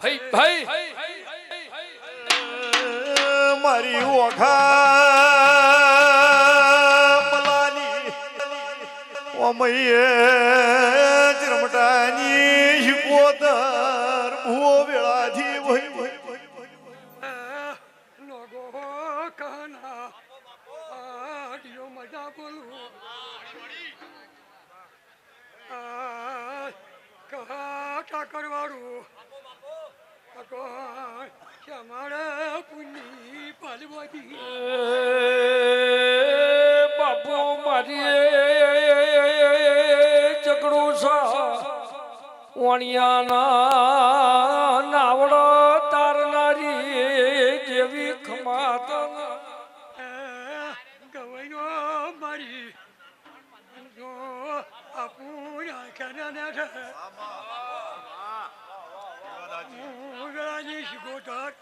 ભાઈ ભાઈ મારી ઓખા મલાની ઓમયે ચરમટાની શિકોતર ભૂ વેળાથી ભઈ લોગો કાના આડિયો મજા બોલું કહા કરવાડું અમારે પુની પાલવાજી બાપુ મારી ઝઘડું સા વણિયાના નાવડો તારનારી જેવી ખમાત ગવાયો મારી જો આપું રાખ્યા શિકોતર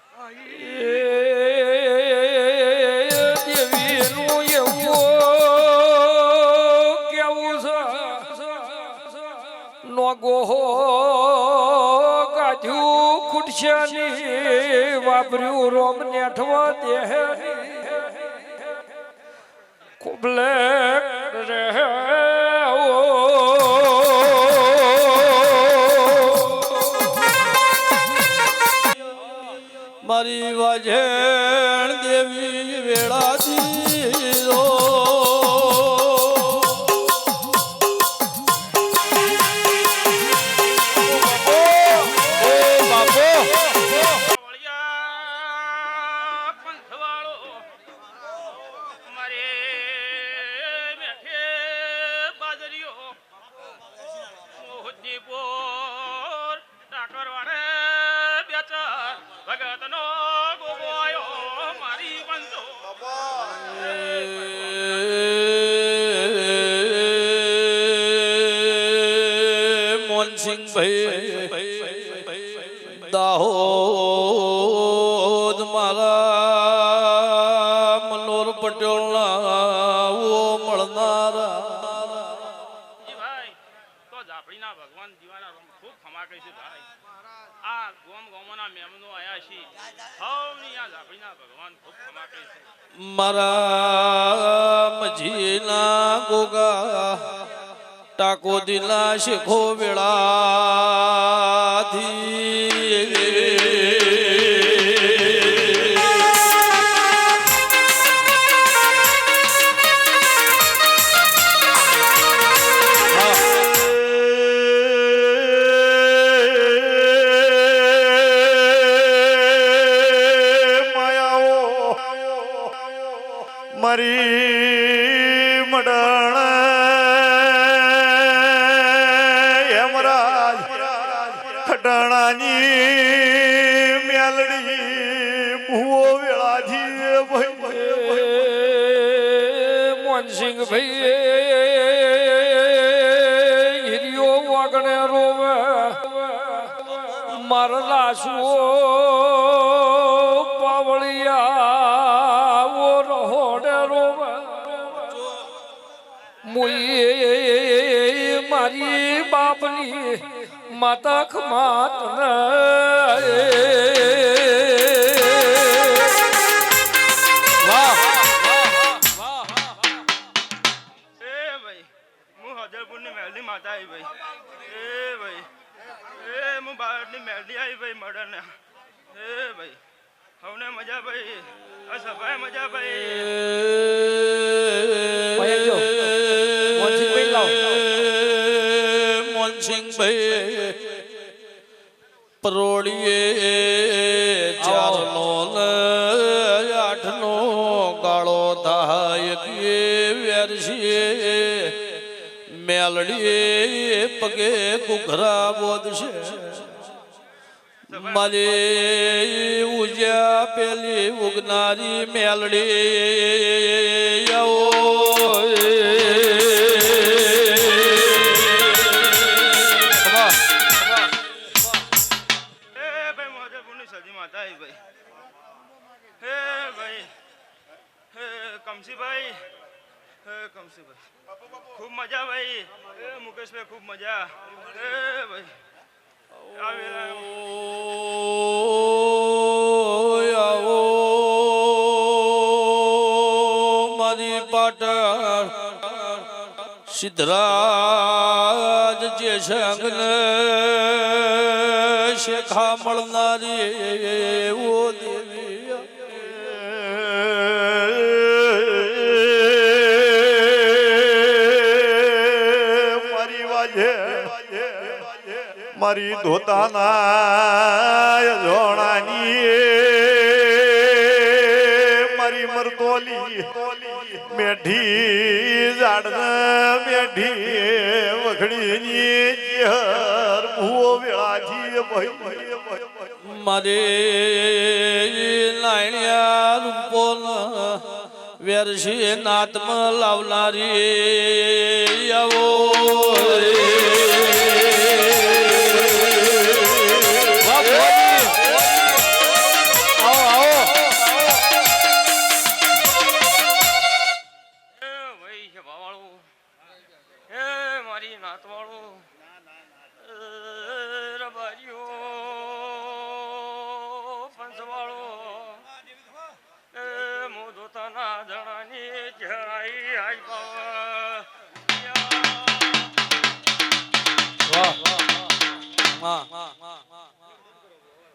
દેવીનું એવું કેવું છે નોગો ગાજ્યું ખૂટશે ની વાપર્યું રોમ નેઠવા દેહ કુબલે રે મારી વાજણ દેવી વેળાથી રો દાહોદ મારા મનોર પટેલના મળનારા જાપડીના ભગવાન દીવાના રોમ ખૂબ ખમા કહીશું ભાઈ આ ગોમના મેમનો આયા છે હવની આ જાપડીના ભગવાન ખૂબ ખમા કહીશું મારા મજીના ગોગા ટાકો દિલા શેખો વેળાથી મારી મડણ હેમરાજ ખટાણાની મેલડી ભૂવો વેળાથી મોનસિંહ ભાઈ હિરિયો વાગણે રોવે મારા લાશો પાવળિયા રોડે રોવે મુઈ મારી બાપની માતા ખમાત ની મેલડી માતા આવી ભાઈ એ ભાઈ એ હું બારની મેલડી આવી ભાઈ મડન એ ભાઈ હવને મજા ભાઈ આ સભાએ મજા ભાઈ મોનસિંહભાઈ પરોડીએ ચારનો આઠનો ગાળો થાય વેરસીએ મેલડીએ પગે ઘૂઘરા બોધશે મારે ઉજ્યા પેલી ઉગનારી મેલડી સજી માતા આવી ભાઈ હે ભાઈ હે કમસીભાઈ ખૂબ મજા ભાઈ મુકેશભાઈ ખૂબ મજા હે ભાઈ આ વેલા સિદ્ધરાજ જે સંગને શેખા મળનારી ઓ દેવી મારી વાજે મારી ધોતાના જોણાની મારી મરતોલી મેઠી ઝાડ મેઠી વખડીની ચેહર ભૂવો વેળાથી ભાઈ મારે લાણ્યા રૂપોન વેરશી નાતમાં લાવનારી આવો ભાઈ છે ભાવાળું હે મારી નાતવાળું રબારીઓ પંચવાળો એ મોદોતાના ધણાની જણાઈ હાઈ પાવા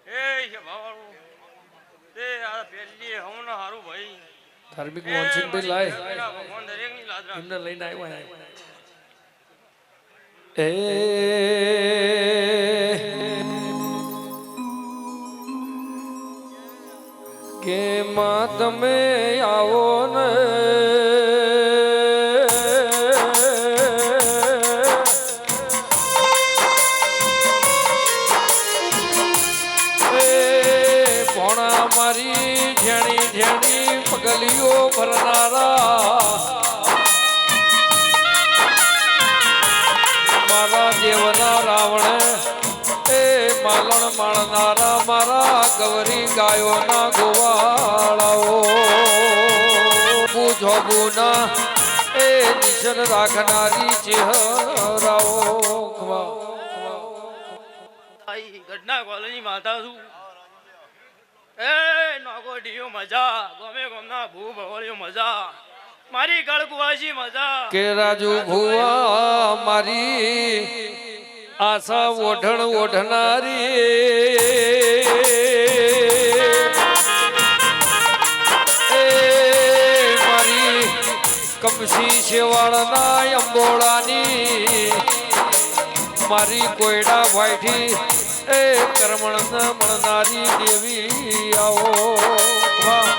હે છે ભાવાળું તે આ પેલી હમણાં હારું ભાઈ ધાર્મિક મોહનસિંહભાઈ લાય ભગવાન દરેકની લાજ રાખે. એમને લઈને આવ્યા કે માં તમે આવો ને ભોણા મારી ઝેણી ઝેણી પગલીઓ ભરનારા મારા દેવના રાવણ એ માલણ માળનારા મારા ગવરી ગાયોના ગોવાળાઓ બુજો બુના એ નિશન રાખનારી ચહેરાઓ આઈ ઘટના કોલેજની માતા છું એ નોગોડીઓ મજા ગમે ગમના ભૂ ભવળીઓ મજા મારી ગળકુવાસી મજા કે રાજુ ભુવા મારી આશા ઓઢણ ઓઢનારી એ મારી કમસી શેવાળના અંબોળાની મારી કોયડા વાઈઠી એ કરમણ મળનારી દેવી આવો વાહ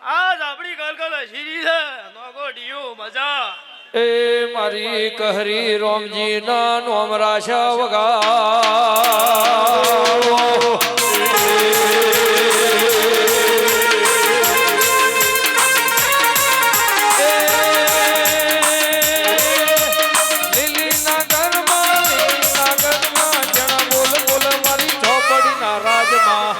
આજ આપણી ગલગલ શીરી છે નોગોડીઓ મજા એ મારી કહરી રોમજી ના નોમ રાશા વગાડો લીલી ના ઘરમાં જણા બોલ બોલ મારી ચોપડી ના રાજમાં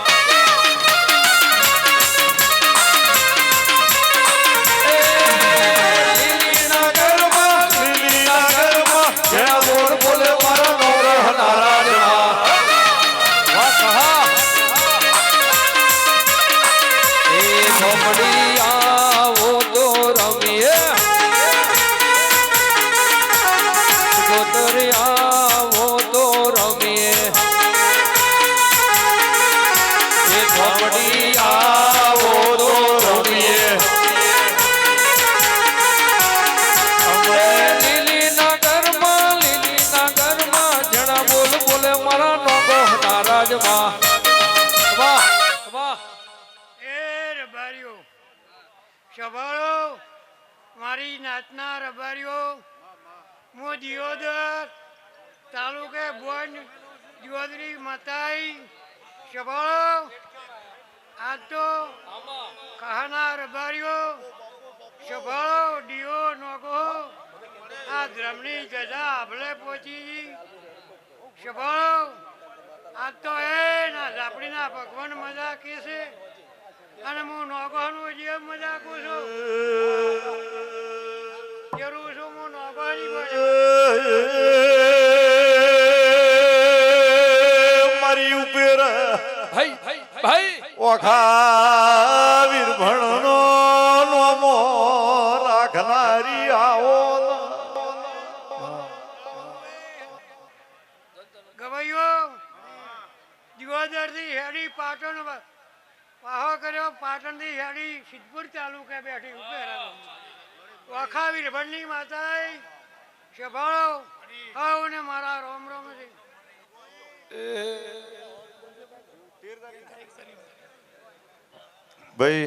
સભાળો મારી નાતના રબારીઓ મો દિયોદર તાલુકે બોન દિયોદરી મતાઈ સભાળો આજ તો કહાના રબારીઓ સભાળો ડીઓ નોગો આ ધ્રમની જજા આભલે પહોંચી સભાળો આજ તો એ ના ઝાપડીના ભગવાન મજા કે છે અને હું નોગોનું જે મજાકું છું જરૂર છું હું નોગોની મારી ઉપર ભાઈ ભાઈ ઓખા વીરભણનો નોમો રાખનારી આ દિયોદરથી હેડી પાટણ પાહો કર્યો, પાટણથી હેડી સિદ્ધપુર તાલુકે બેઠી ઉપેરા વખાવી રબડની માતા શભાળો હવ ને મારા રોમ રોમ છે. ભાઈ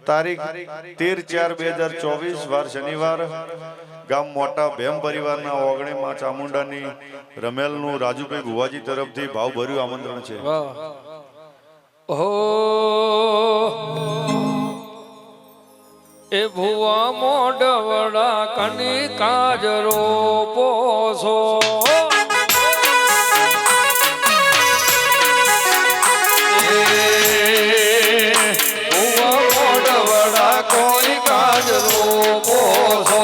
તારીખ 13/4/2024 વાર શનિવાર ગામ મોટા ભેમ પરિવારના ઓગણીમાં ચામુંડાની રમેલનું રાજુભાઈ ભુવાજી તરફથી ભાવભર્યું આમંત્રણ છે. હો એ ભુવા મોઢવડા કની કાજરો પોસો ભુવા મોઢવડા કોઈ કાજરો પોસો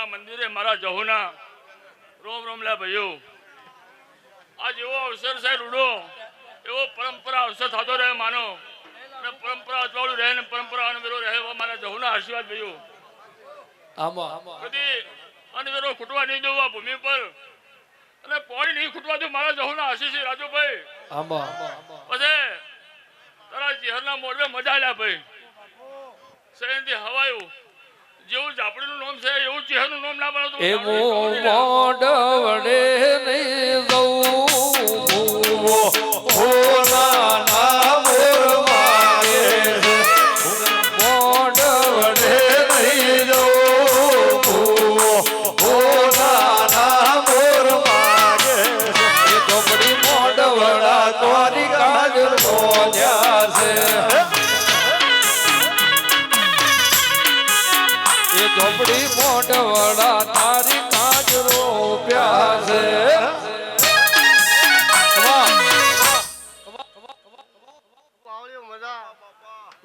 મંદિરે મારા જહોના રોમ રોમ લે ભાઈઓ. આજ એવો અવસર છે રૂડો, એવો પરંપરા અવસર થતો રહે માનો, અને પરંપરા અજવાળું રહે ને પરંપરા અનવેરો રહે એવા મારા જહોના આશીર્વાદ ભાઈઓ. કદી અનવેરો ખૂટવા નહીં દેવું આ ભૂમિ પર, અને પાણી નહીં ખૂટવા દઉં મારા જહોના આશીષ રાજુભાઈ. પછી તારા ચહેરના મોઢે મજા લ્યા ભાઈ. સૈનથી હવાયું જેવું ઝાપડીનું નામ છે એવું ચહેરનું નામ ના બનાવતું. એ મોઢવડે નહીં જવું ઝોપડી મોઢવડા તારી કાજરો પ્યાસે. પાવળીઓ મજા,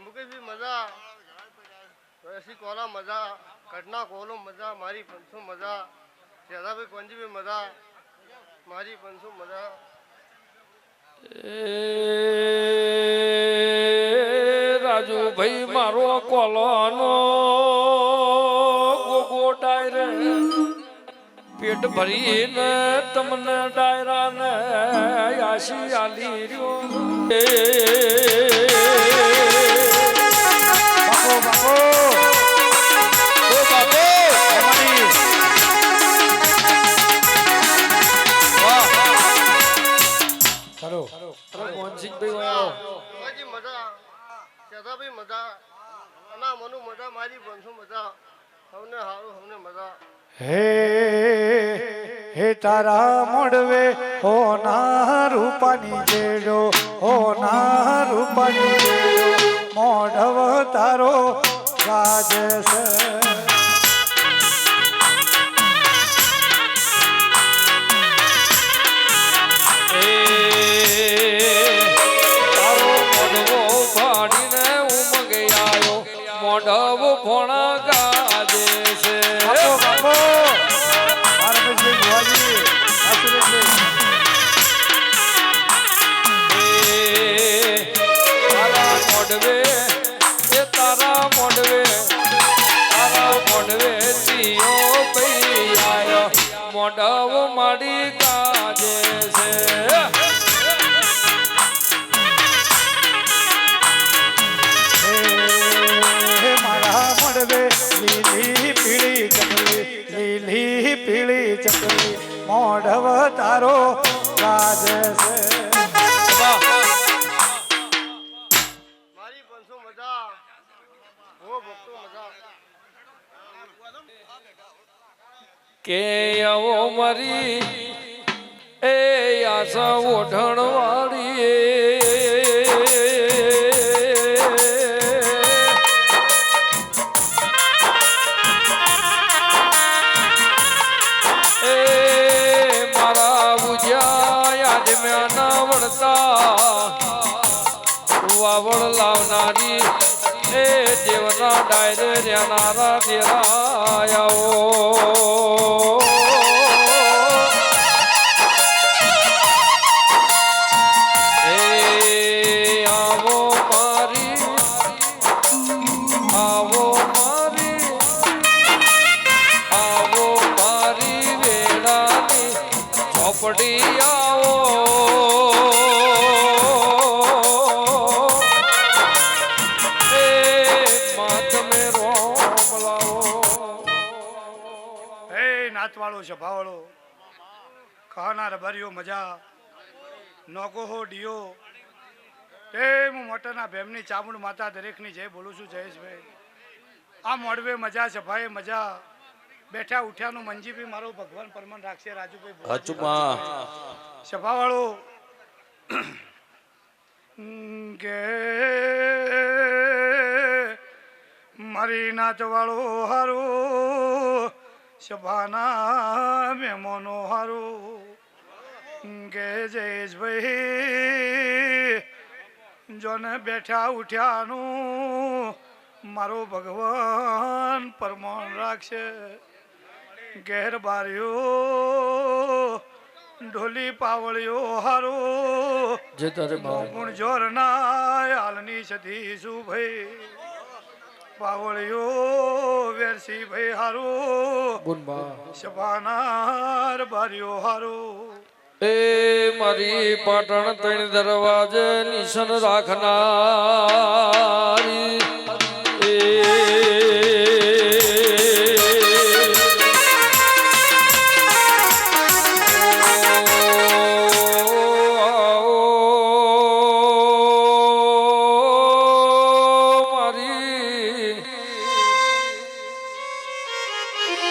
મુકેશભાઈ મજા, રસી કોલા મજા, કટના કોલો મજા, મારી પંચો મજા, શેરાભાઈ કોંજીભાઈ મજા, મારી પંચો મજા. રાજુભાઈ મારો કોલોનો પેટ ભરીને તમને ડાયરાને આશી આલી રહ્યો. મજા, શેરાભાઈ મજા, અના મનુ મજા, મારી પંચો મજા, હમને હારું હમને મજા. હે તારા મોડવે હોના રૂપાની જેડો, હોના રૂપાની જેડો મોઢવ તારો રાજ છે. તારો મોઢવો પાડીને ઉમગે આવ્યો, મોઢવ ભોણા ગાજે છે. તારા મોઢવે ચિયો પઈ આયો, મોઢવ માડી ગાજે છે. મારા મોડવે લીલી પીળી ચકલી, લીલી પીળી ચકલી મોઢવ તારો રાજ છે. મારી પંચો મજા, હો ભક્તો મજા. કે આવો મારી એ આશા ઓઢણ વાળી મારા ઉજ્યા યાદ મેં ના વળતા પાવળ લાવનારી એ દેવના ડાયરે રહેનારા દેરાયાઓ નાતવાળો સભાવાળો કહાનાર ભર્યો મજા નોકો હો ડિયો એ હું મોટાના ભેમની ચામુંડ માતા દરેકની જય બોલું છું જયેશભાઈ આ મોડવે મજા સભાએ મજા બેઠા ઉઠ્યાનું મંજી બી મારો ભગવાન પરમન રાખશે રાજુભાઈ સભાવાળો કે મારી નાતવાળો હારું સભાના મહેમાનો હારું કે જયેશભાઈ જોને બેઠા ઉઠ્યાનું મારો ભગવાન પરમાણ રાખશે ઘેર બાર્યો ઢોલી પાવળ્યો હારો ગુણ જોર ના હાલની સતી શું ભાઈ પાવળિયો વેરસી ભાઈ હારો સભાનાર બાર્યો હારો એ મારી પાટણ ત્રણ દરવાજે નિશન રાખનારી એ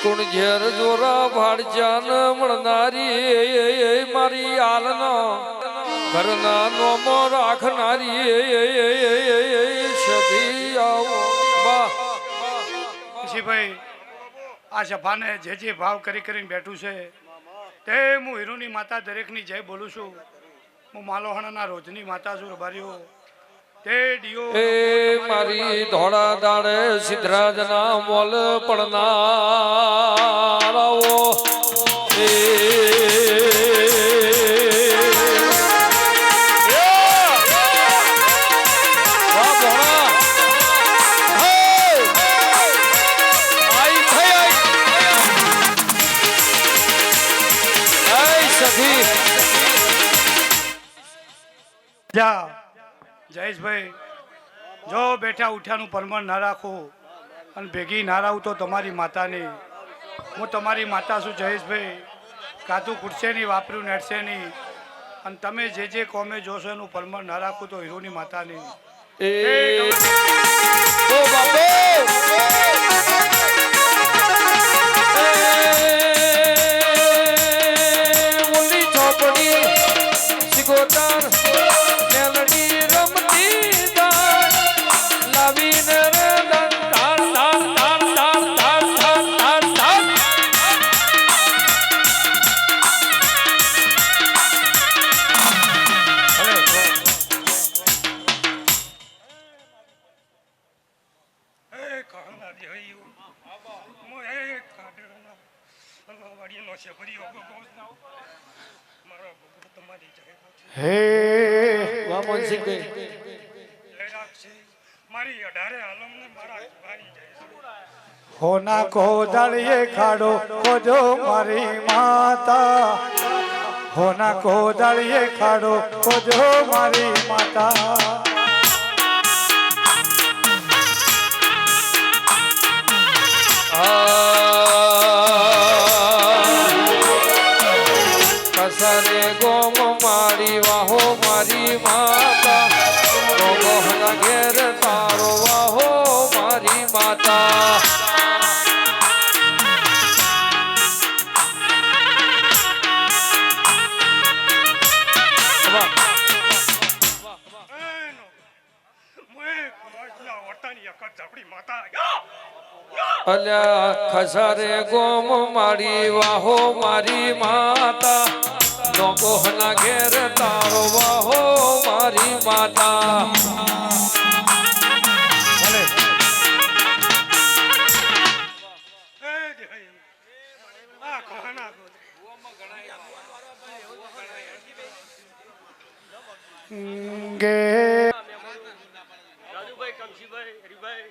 કુણ ઝેર જોરા ભાડજાન મળનારી મારી આલનો ઘરના નોમો રાખનારી સધી આવો ભાઈ આ સભાને જે ભાવ કરીને બેઠું છે તે હું હીરુની માતા દરેકની જય બોલું છું હું માલોહણાના રોજની માતા છું રબારીઓ તે ડિયો એ મારી ધોળા દાડે સિદ્ધરાજના મોલ પડનારાઓ એ જયેશભાઈ જો બેઠા ઉઠ્યાનું પરમાણ ના રાખો અને ભેગી ના રહું તો તમારી માતાની હું તમારી માતા છું જયેશભાઈ કાતું ખૂટશે નહીં વાપર્યું નેટશે નહીં અને તમે જે કોમે જોશો એનું પરમાણ ના રાખું તો હીરોની માતાની હે હોના કો દળિયે ખાડો ખોજો મારી માતા હોના કો દળિયે ખાડો ખોજો મારી માતા કસરે ગોમ મારી વાહો મારી માતા ગોગોહના ઘેર તારો વાહો મારી માતા અલ્યા ખસરે ગોમ મારી વાહો મારી માતા લોકો ના ઘેર તારો વાહો મારી માતા ભલે ગે રાજુભાઈ કમશીભાઈ હરિભાઈ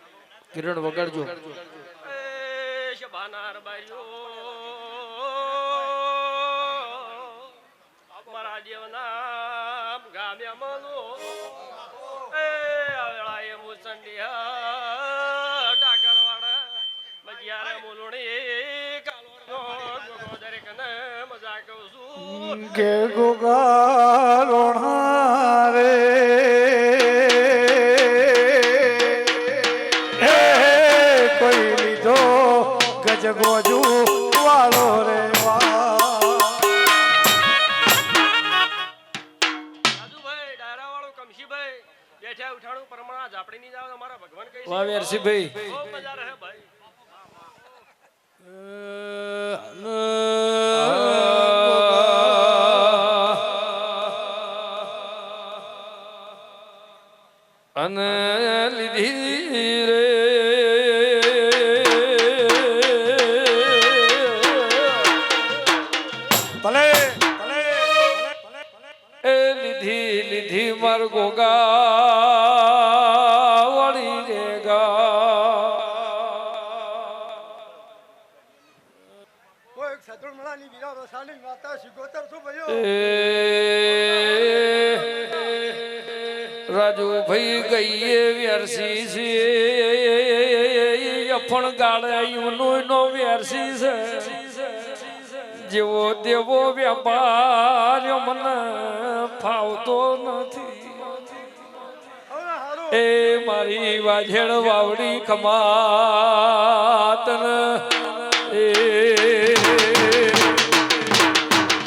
કિરણ વગાડજો એ શબાનાર બાઈઓ મારા જેવના ગામે અમલો એ આવેળાએ મુસંડિયા ટાકરવાડા મજિયારે મુલણી કાલોડનો દરેકને મજા કહું છું ગે ગોગાલોણા રે હે કોઈ લીધો ગજગોજુ વાળો રે રાજુભાઈ ડાયરાવાળો કમશીભાઈ બેઠા ઉઠાણું પરમાણા ઝાપડી ની જાવ અમારા ભગવાન કઈ વાહ વેરસીભાઈ બહુ મજા રહે ભાઈ અને લીધી રે ભલે એ લીધી માર ગોગા વળી રે કોઈ સદુર મલાની વીરા રોસાની માતા શિગોતર છું ભયો રાજુ ભાઈ ગઈએ વેરસી છે અફણ ગાળાયું નો વેરસી છે જેવો તેવો વેપાર મને ફાવતો નથી એ મારી વાજેડ વાવડી ખમાતન એ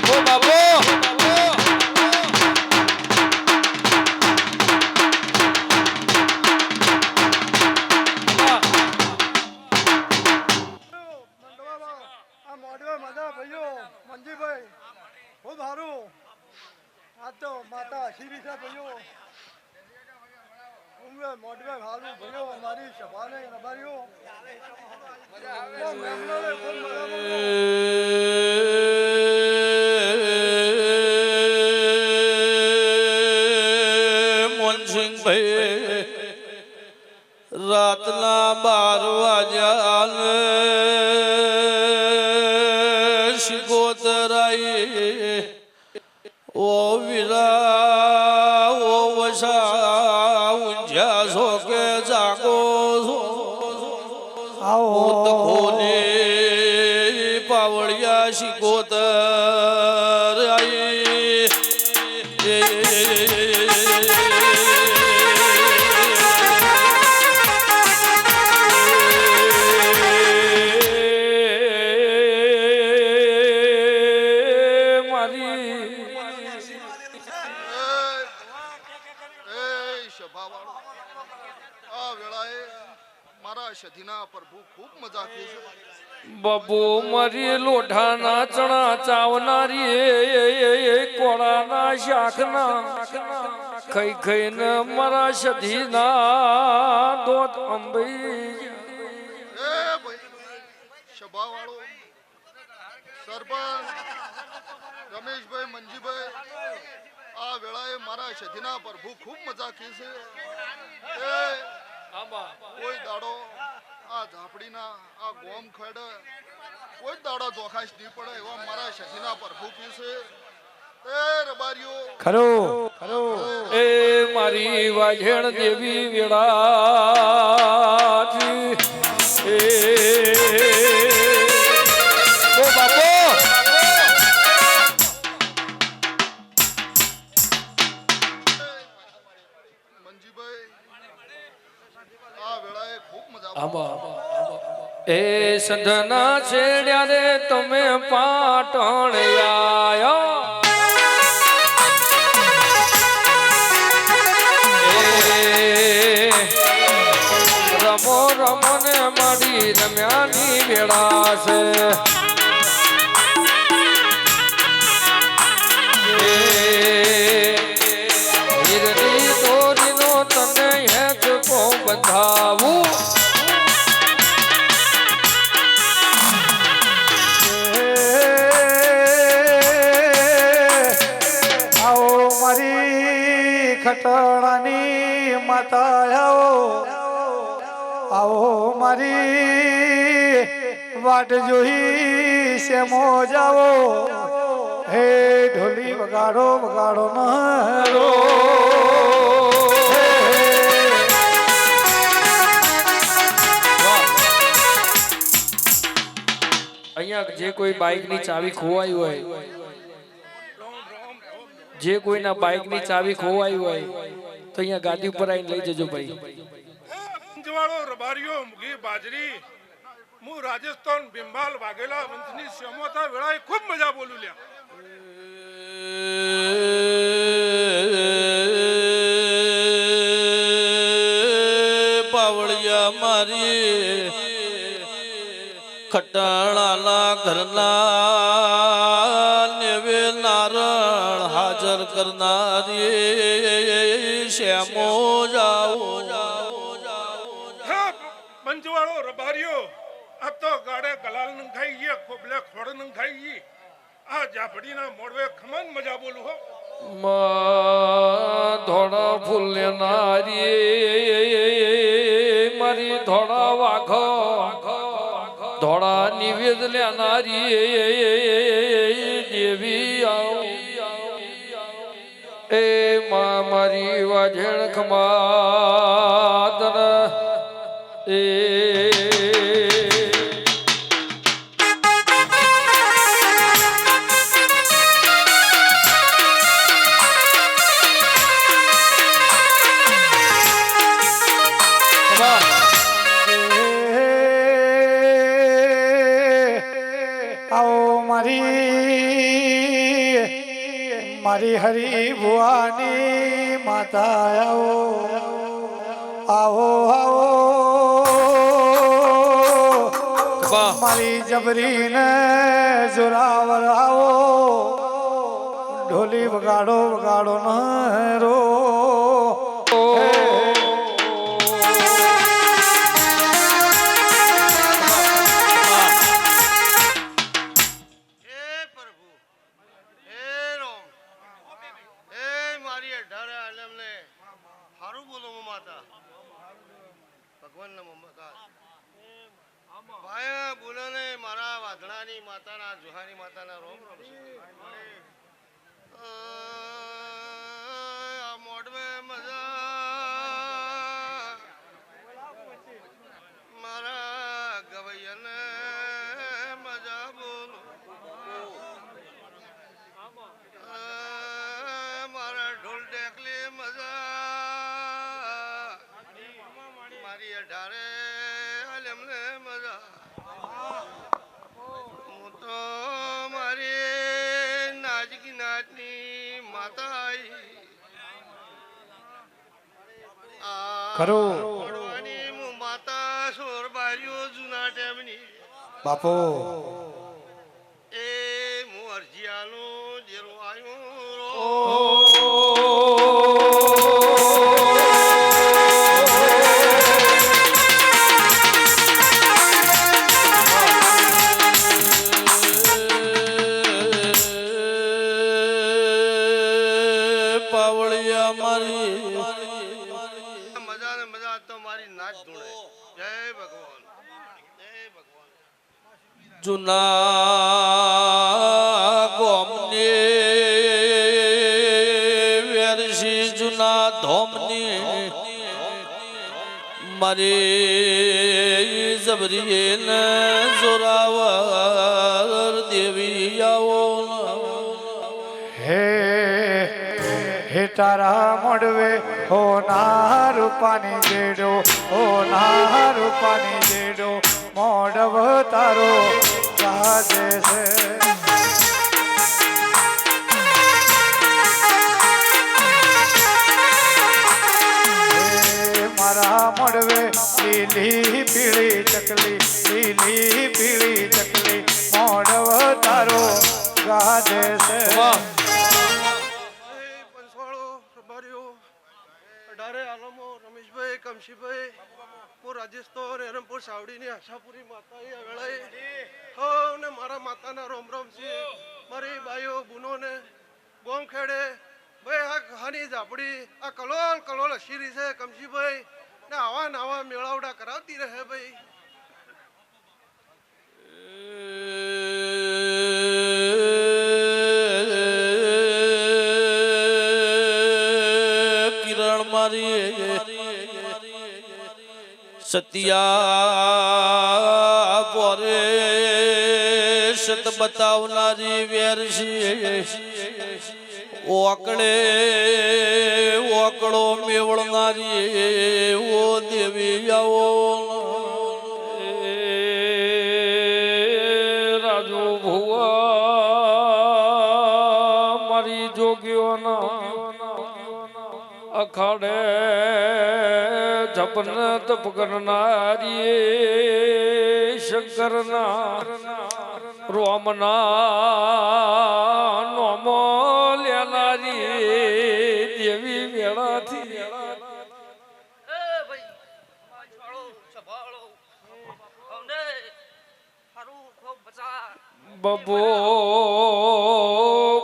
ઓ બાબો આ મોડવે મજા ભયો મંજીભાઈ ખૂબ સારું આ તો માતા આશીર્વી છે ભયો ઉમરે મોડવે સારું ભયો મારી સભાને રબારીઓ મેમનોને ખૂબ મોનસિંહભાઈ રાતના 12 વાગ્યા શિકોતરાઈ ઓ વીરા ઓ વસા ઊંઝ્યા છો કે જાગો છો આવો કોને પાવળિયા શિકોતર આઈ સધીના પ્રભુ ખૂબ મજા કરી છે બબુ મરી લોઢાના ચણા ચાવનારી કોળાના શાખના ખઈ ખઈને મારા સધીના દોત અંબઈ એ ભાઈ સભાવાળો સરપંચ રમેશભાઈ મંજીભાઈ આ વેળાએ મારા સધીના પ્રભુ ખૂબ મજા કરી છે એ કોઈ દાડો આ ઝાપડીના આ ગોમ ખડ કોઈ દાડો જોખાશ નહીં પડે એવા મારા સધીના પ્રભુ પીશે એ રબારીઓ ખરો ખરો એ મારી વાજેણ દેવી વેળાથી એ ઓ બાપો મંજીભાઈ આ વેળાએ ખૂબ મજા એ સધના છેડ્યા રે તમે પાટણ આયો રમો રમો ને મારી રમ્યાની વેળા છે માતા આવો આવો મારી વાટ જોઈ છે મોજાવો હે ઢોલી વગાડો વગાડો મારો અહીંયા જે કોઈ બાઇક ની ચાવી ખોવાઈ હોય, જે કોઈના બાઇક ની ચાવી ખોવાઈ હોય તો અહીંયા ગાડી ઉપર આવીને લઈ જજો ભાઈ. પંચવાળો રબારીઓ મુગી બાજરી હું રાજસ્થાન બિંબાલ વાઘેલા વંશની શ્યામોતા વેળાએ ખૂબ મજા બોલું લ્યા. પાવળિયા મારી ખટાણાના ઘરના નેવે નારણ હાજર કરનારી શ્યામો જાઓ. હા, પંચવાળો રબારીઓ આ તો ગાડે ગલાલ ન ખાઈએ ખોબલે ખોડ ન ખાઈએ આ જાફડીના મોડવે ખમન મજા બોલું હો. ધોળા ફૂલ લેનારી મારી ધોળા વાઘો ધોળા નિવેદ લેનારી દેવી આવો એ માં મારી વાજણ ખમાતન એ મારી હરી ભુવાની માતા આવો આવો આવો મારી જબરીને જોરાવર આવો ઢોલી વગાડો વગાડો નરો ખરો માતા સોર બારીઓ જૂના ટેમની બાપો એ હું અરજીયાનો જેરો આવ્યો પાવળિયા મારી જુના ગોમને વેરસી જુના ધોમની મારી જબરીન જોરાવર દેવી આવો હે હે તારા મોડવે હો ના રૂપાની જેડો હો ના રૂપાની જેડો મોડવ તારો ગાજે છે મારા મોડવે લીલી પીળી ચકલી લીલી પીળી ચકલી મોડવ તારો ગાજે છે પંચવાળો રબારીઓ અઢારે આલમો રમેશભાઈ કમશીભાઈ હું રાજસ્થાન એરમપુર સાવડીની આશાપુરી માતા વેળાએ હો ને મારા માતાના રોમ રોમ છે મારી બાઈઓ બુનોને ગોમ ખેડે ભાઈ આ કહાની ઝાપડી આ કલોલ કલોલ હસીરી છે કમશીભાઈ ને આવા નવા મેળાવડા કરાવતી રહે ભાઈ. કિરણ મારી સતિયા પોરે સત બતાવનારી વેરસી ઓકળે ઓકળો મેવળનારી ઓ દેવી આવો રાજુ ભુવા મારી જોગીઓના અખાડે જપન તપ કરનારી શંકરના રોમના નોમો લેનારી દેવી વેળાથી બબો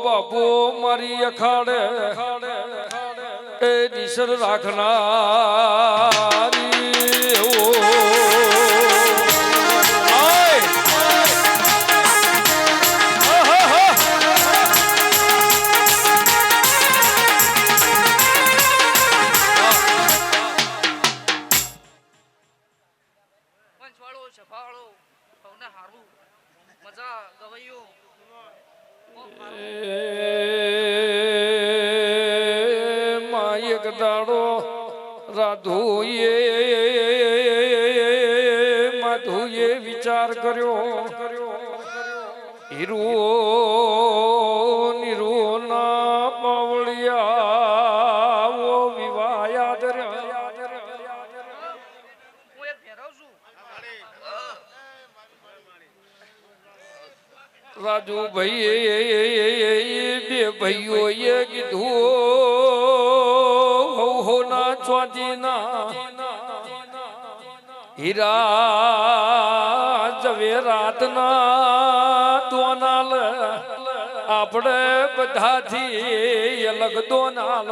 બાપો મારી અખાડે એ નિસર રાખનારી ઓ એક દાડો રાધુએ માધુએ વિચાર કર્યો હીરો નીરો ના પાવળિયા ઓ વિવાયા રાજુ ભાઈ બે ભાઈઓએ કીધું હો ના ચોજીના હીરા ઝવેરાતના દોનાલ આપણે બધાથી અલગ દોનાલ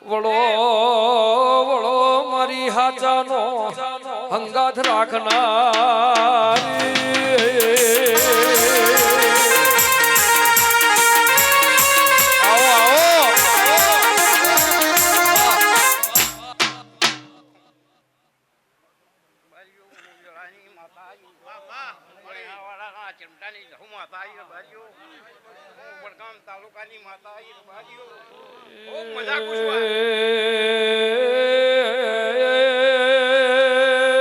વળો વળો મારી હાચાનો હંગાથ રાખનાર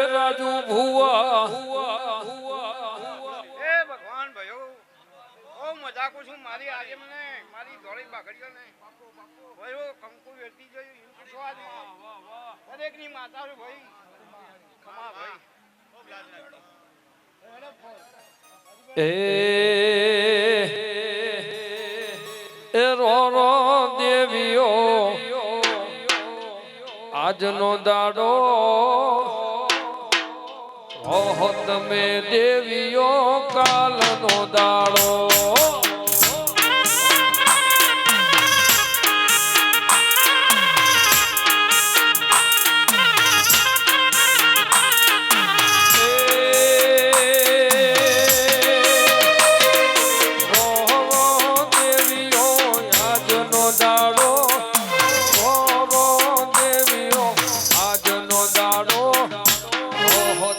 રાજુ ભુવા ભગવાન ભાઈઓ ઓ મજા કું છું મારી આજે મને મારી ધોળી બાગડીઓ ને ભાઈઓ કંકુ વેરતી જોયું પૂછવા દે દરેક ની માતા ભાઈ ખમા ભાઈ એ રો રો દેવીઓ આજનો દાડો ઓહો તમે દેવીઓ કાલનો દાડો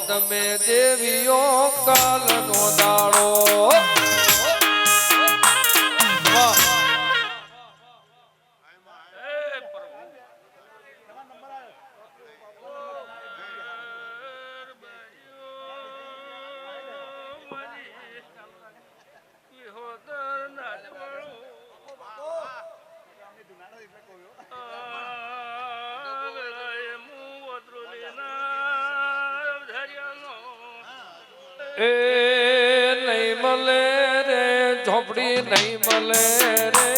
તમે દેવીઓ કાલનો દાડો એ નહીં મળે રે ઝોપડી નહીં મળે રે